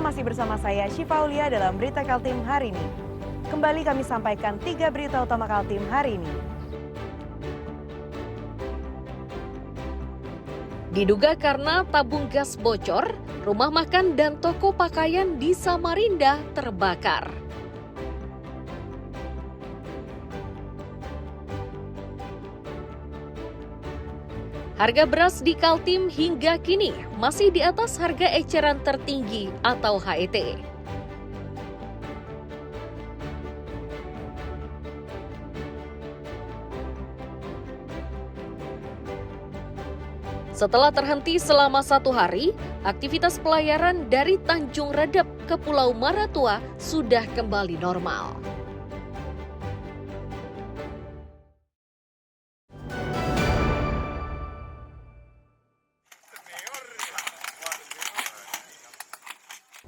masih bersama saya Syifa Aulia dalam Berita Kaltim hari ini. Kembali kami sampaikan 3 berita utama Kaltim hari ini. Diduga karena tabung gas bocor, rumah makan dan toko pakaian di Samarinda terbakar. Harga beras di Kaltim hingga kini masih di atas harga eceran tertinggi atau HET. Setelah terhenti selama 1 hari, aktivitas pelayaran dari Tanjung Redep ke Pulau Maratua sudah kembali normal.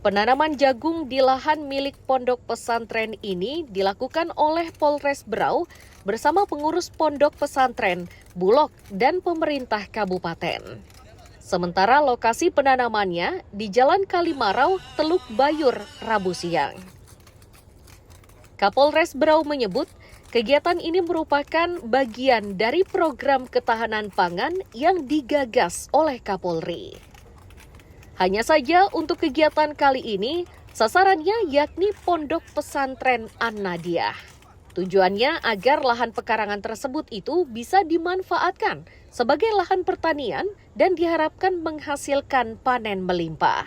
Penanaman jagung di lahan milik pondok pesantren ini dilakukan oleh Polres Berau bersama pengurus pondok pesantren, Bulog, dan pemerintah kabupaten. Sementara lokasi penanamannya di Jalan Kalimarau, Teluk Bayur, Rabu siang. Kapolres Berau menyebut kegiatan ini merupakan bagian dari program ketahanan pangan yang digagas oleh Kapolri. Hanya saja untuk kegiatan kali ini, sasarannya yakni Pondok Pesantren An-Nadiah. Tujuannya agar lahan pekarangan tersebut itu bisa dimanfaatkan sebagai lahan pertanian dan diharapkan menghasilkan panen melimpah.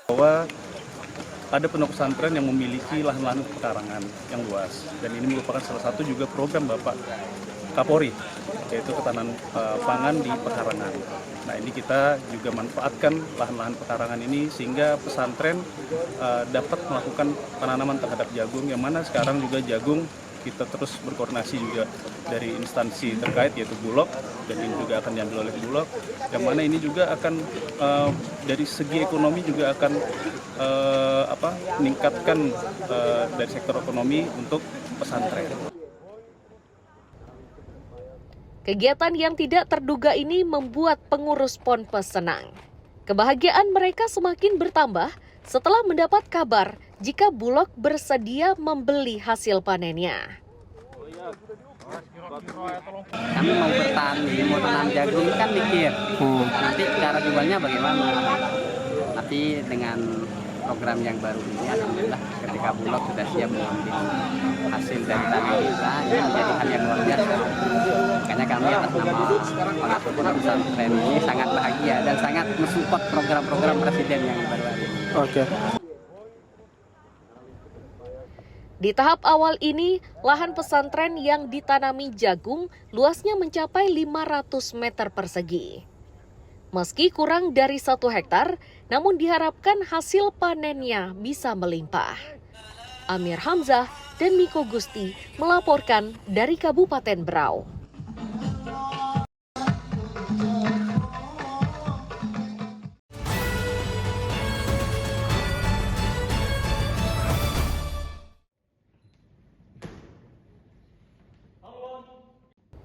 Bahwa ada pondok pesantren yang memiliki lahan-lahan pekarangan yang luas, dan ini merupakan salah satu juga program Bapak Kapolri, yaitu ketahanan pangan di pekarangan. Nah, ini kita juga manfaatkan lahan-lahan pekarangan ini sehingga pesantren dapat melakukan penanaman terhadap jagung, yang mana sekarang juga jagung kita terus berkoordinasi juga dari instansi terkait yaitu Bulog, dan ini juga akan diambil oleh Bulog, yang mana ini juga akan dari segi ekonomi juga akan meningkatkan dari sektor ekonomi untuk pesantren. Kegiatan yang tidak terduga ini membuat pengurus Ponpes senang. Kebahagiaan mereka semakin bertambah setelah mendapat kabar jika Bulog bersedia membeli hasil panennya. Kami mau bertani, mau tanam jagung kan mikir, nanti cara jualnya bagaimana. Tapi dengan program yang baru ini, alhamdulillah ketika Bulog sudah siap mengambil hasil dari tanah kita, ini menjadi hal yang luar biasa. Makanya kami atas nama pengasuh pondok pesantren ini sangat bahagia dan sangat mensupport program-program presiden yang baru ada. Oke. Di tahap awal ini, lahan pesantren yang ditanami jagung luasnya mencapai 500 meter persegi. Meski kurang dari 1 hektar, namun diharapkan hasil panennya bisa melimpah. Amir Hamzah dan Miko Gusti melaporkan dari Kabupaten Berau.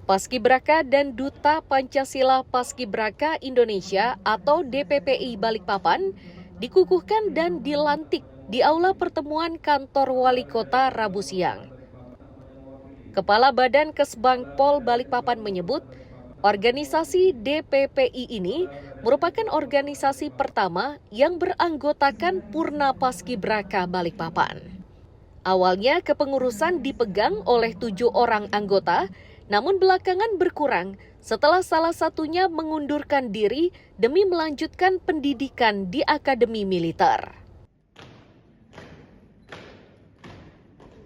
Paskibraka dan Duta Pancasila Paskibraka Indonesia atau DPPI Balikpapan dikukuhkan dan dilantik di Aula Pertemuan Kantor Wali Kota Rabu siang. Kepala Badan Kesbangpol Balikpapan menyebut, organisasi DPPI ini merupakan organisasi pertama yang beranggotakan Purna Paskibraka Balikpapan. Awalnya kepengurusan dipegang oleh 7 orang anggota, namun belakangan berkurang setelah salah satunya mengundurkan diri demi melanjutkan pendidikan di Akademi Militer.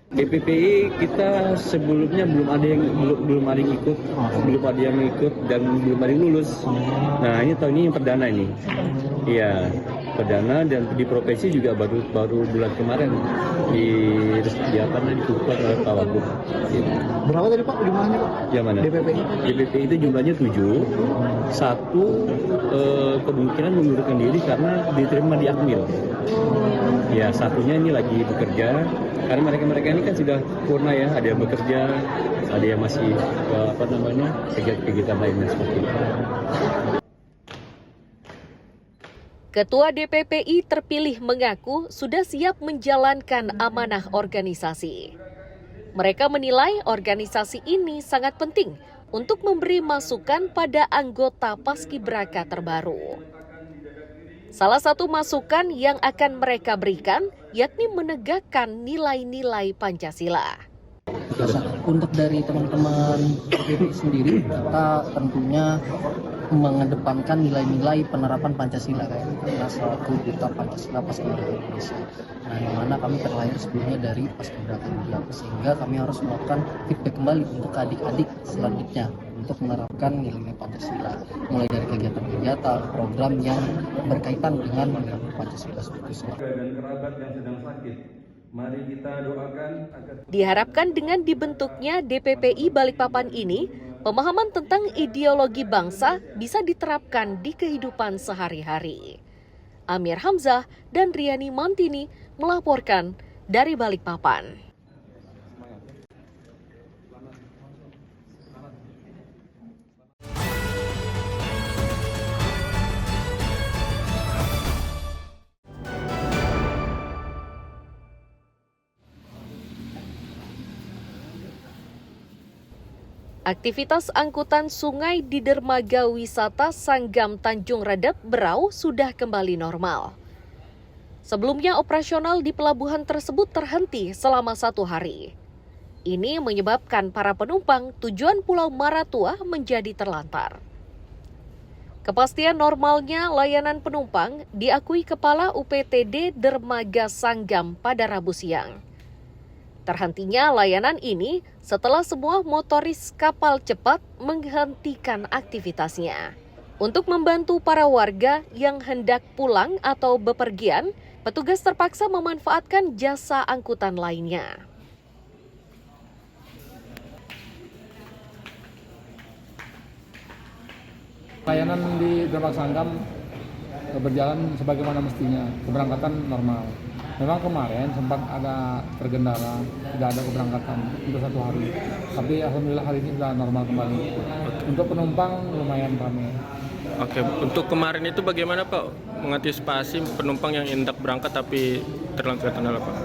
DPPI kita sebelumnya belum ada yang ikut dan belum ada yang lulus. Nah, ini tahun ini yang perdana ini. Iya. perdana, dan di provinsi juga baru bulan kemarin dikukuhkan oleh Pak Wagub. Berapa tadi Pak jumlahnya Pak? Yang mana? DPPI? DPPI itu jumlahnya 7. Satu kemungkinan mengundurkan diri karena diterima di Akmil. Ya, satunya ini lagi bekerja karena mereka ini kan sudah purna ya, ada yang bekerja, ada yang masih kegiatan lainnya seperti itu. Ketua DPPI terpilih mengaku sudah siap menjalankan amanah organisasi. Mereka menilai organisasi ini sangat penting untuk memberi masukan pada anggota Paskibraka terbaru. Salah satu masukan yang akan mereka berikan yakni menegakkan nilai-nilai Pancasila. Untuk dari teman-teman DPPI sendiri, kita tentunya mengedepankan nilai-nilai penerapan Pancasila kayak satu duta Pancasila Paskibraka Indonesia. Nah, yang mana kami terlahir sebelumnya dari Paskibraka Indonesia, sehingga kami harus melakukan feedback kembali untuk adik-adik selanjutnya untuk menerapkan nilai-nilai Pancasila, mulai dari kegiatan-kegiatan, program yang berkaitan dengan nilai Pancasila seperti itu. Dan kerabat yang sedang sakit, mari kita doakan agar Diharapkan dengan dibentuknya DPPI Balikpapan ini, pemahaman tentang ideologi bangsa bisa diterapkan di kehidupan sehari-hari. Amir Hamzah dan Riani Mantini melaporkan dari Balikpapan. Aktivitas angkutan sungai di dermaga wisata Sanggam Tanjung Redep, Berau sudah kembali normal. Sebelumnya operasional di pelabuhan tersebut terhenti selama 1 hari. Ini menyebabkan para penumpang tujuan Pulau Maratua menjadi terlantar. Kepastian normalnya layanan penumpang diakui Kepala UPTD Dermaga Sanggam pada Rabu siang. Terhentinya layanan ini setelah semua motoris kapal cepat menghentikan aktivitasnya. Untuk membantu para warga yang hendak pulang atau bepergian, petugas terpaksa memanfaatkan jasa angkutan lainnya. Layanan di Dermaga Sanggam berjalan sebagaimana mestinya, keberangkatan normal. Memang kemarin sempat ada tergendala, tidak ada keberangkatan untuk 1 hari. Tapi alhamdulillah hari ini sudah normal kembali. Untuk penumpang lumayan ramai. Oke, untuk kemarin itu bagaimana Pak mengantisipasi penumpang yang hendak berangkat tapi terkendala Pak?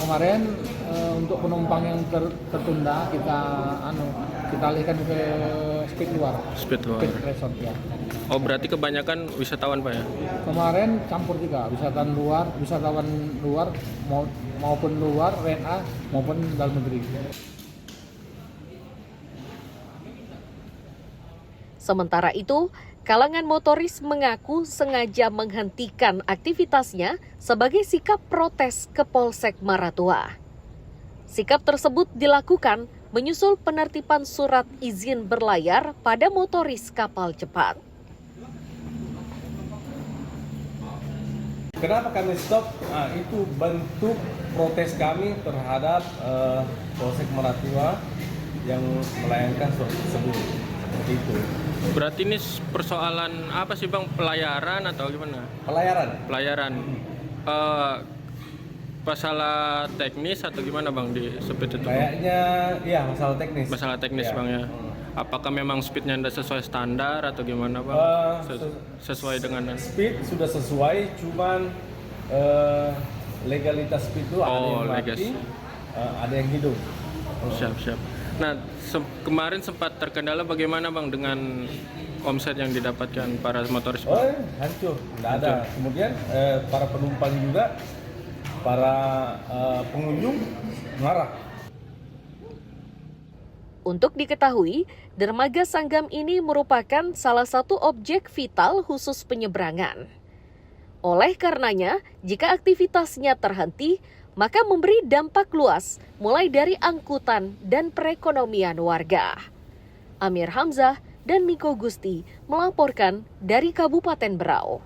Kemarin untuk penumpang yang tertunda kita alihkan ke speed luar. Speed resort ya. Oh, berarti kebanyakan wisatawan Pak ya? Kemarin campur juga, wisatawan luar maupun luar WNA maupun dalam negeri. Sementara itu, kalangan motoris mengaku sengaja menghentikan aktivitasnya sebagai sikap protes ke Polsek Maratua. Sikap tersebut dilakukan menyusul penertiban surat izin berlayar pada motoris kapal cepat. kenapa kami stop? Nah, itu bentuk protes kami terhadap Polsek Maratua yang melayangkan surat tersebut. Seperti itu. Berarti ini persoalan apa sih Bang? Pelayaran atau gimana? Pelayaran. Masalah teknis atau gimana Bang di speed itu? Kayaknya iya masalah teknis. Masalah teknis ya. Bang ya. Apakah memang speednya tidak sesuai standar atau gimana Bang? Sesuai dengan speed sudah sesuai, cuman legalitas speed itu ada yang mati, ada yang hidup. Siap. Nah, kemarin sempat terkendala bagaimana Bang dengan omset yang didapatkan para motoris? Oh, hancur, tidak ada. Kemudian para penumpang juga, para pengunjung marah. Untuk diketahui, dermaga Sanggam ini merupakan salah satu objek vital khusus penyeberangan. Oleh karenanya, jika aktivitasnya terhenti, maka memberi dampak luas mulai dari angkutan dan perekonomian warga. Amir Hamzah dan Miko Gusti melaporkan dari Kabupaten Berau.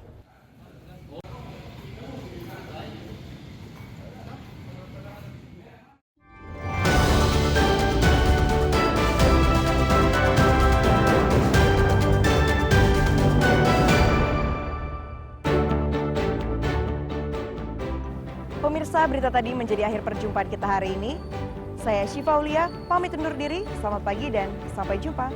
Pemirsa, berita tadi menjadi akhir perjumpaan kita hari ini. Saya Syifa Aulia, pamit undur diri. Selamat pagi dan sampai jumpa.